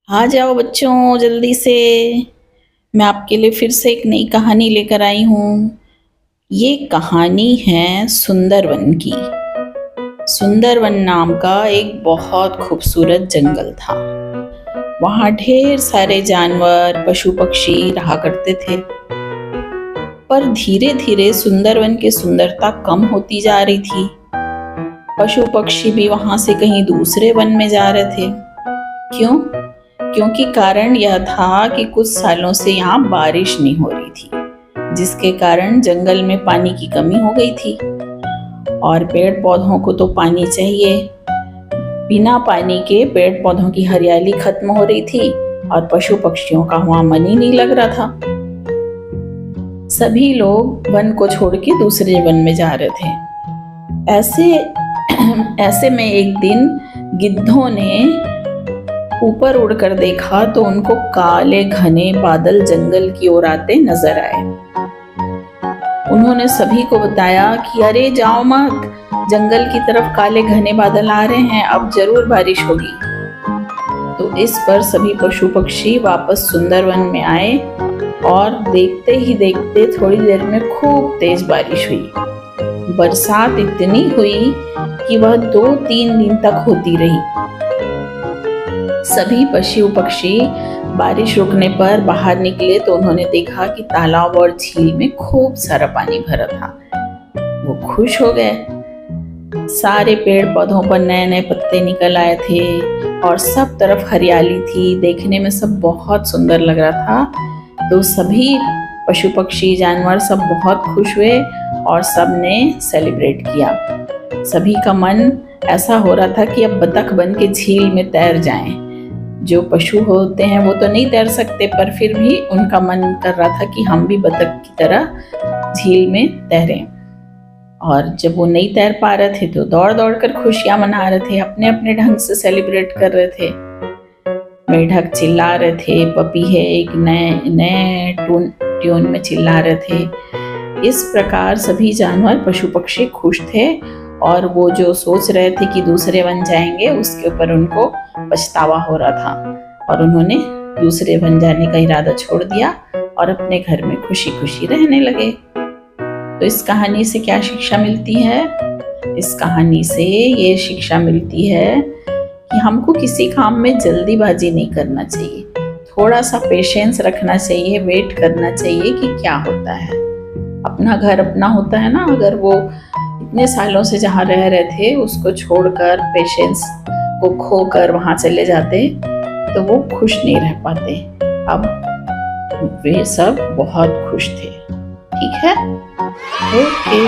आ जाओ बच्चों जल्दी से। मैं आपके लिए फिर से एक नई कहानी लेकर आई हूँ। ये कहानी है सुंदरवन की। सुंदरवन नाम का एक बहुत खूबसूरत जंगल था। वहाँ ढेर सारे जानवर पशु पक्षी रहा करते थे। पर धीरे धीरे सुंदरवन की सुंदरता कम होती जा रही थी। पशु पक्षी भी वहाँ से कहीं दूसरे वन में जा रहे थे। क्यों? क्योंकि कारण यह था कि कुछ सालों से यहाँ बारिश नहीं हो रही थी, जिसके कारण जंगल में पानी की कमी हो गई थी। और पेड़ पौधों को तो पानी चाहिए। बिना पानी के पेड़ पौधों की हरियाली खत्म हो रही थी और पशु पक्षियों का वहां मन ही नहीं लग रहा था। सभी लोग वन को छोड़ के दूसरे वन में जा रहे थे। ऐसे में एक दिन गिद्धों ने ऊपर उड़कर देखा तो उनको काले घने बादल जंगल की ओर आते नजर आए। उन्होंने सभी को बताया कि अरे जाओ मत, जंगल की तरफ काले घने बादल आ रहे हैं, अब जरूर बारिश होगी। तो इस पर सभी पशु पक्षी वापस सुंदरवन में आए और देखते ही देखते थोड़ी देर में खूब तेज बारिश हुई। बरसात इतनी हुई कि वह 2-3 दिन तक होती रही। सभी पशु पक्षी बारिश रुकने पर बाहर निकले तो उन्होंने देखा कि तालाब और झील में खूब सारा पानी भरा था। वो खुश हो गए। सारे पेड़ पौधों पर नए नए पत्ते निकल आए थे और सब तरफ हरियाली थी। देखने में सब बहुत सुंदर लग रहा था। तो सभी पशु पक्षी जानवर सब बहुत खुश हुए और सब ने सेलिब्रेट किया। सभी का मन ऐसा हो रहा था कि अब बतख बन के झील में तैर जाएं। जो पशु होते हैं वो तो नहीं तैर सकते, पर फिर भी उनका मन कर रहा था कि हम भी बतख की तरह झील में तैरें। और जब वो नहीं तैर पा रहे थे तो दौड़ दौड़ कर खुशियां मना रहे थे, अपने अपने ढंग से सेलिब्रेट कर रहे थे। मेढक चिल्ला रहे थे, पपीहे एक नए ट्यून में चिल्ला रहे थे। इस प्रकार सभी जानवर पशु पक्षी खुश थे और वो जो सोच रहे थे कि दूसरे वन जाएंगे उसके ऊपर उनको पछतावा हो रहा था और उन्होंने दूसरे वन जाने का इरादा छोड़ दिया और अपने घर में खुशी खुशी रहने लगे। तो इस कहानी से क्या शिक्षा मिलती है? इस कहानी से ये शिक्षा मिलती है कि हमको किसी काम में जल्दीबाजी नहीं करना चाहिए। थोड़ा सा पेशेंस रखना चाहिए, वेट करना चाहिए कि क्या होता है। अपना घर अपना होता है ना। अगर वो इतने सालों से जहाँ रह रहे थे उसको छोड़कर पेशेंस को खोकर वहां चले जाते तो वो खुश नहीं रह पाते। अब वे सब बहुत खुश थे। ठीक है? ओके।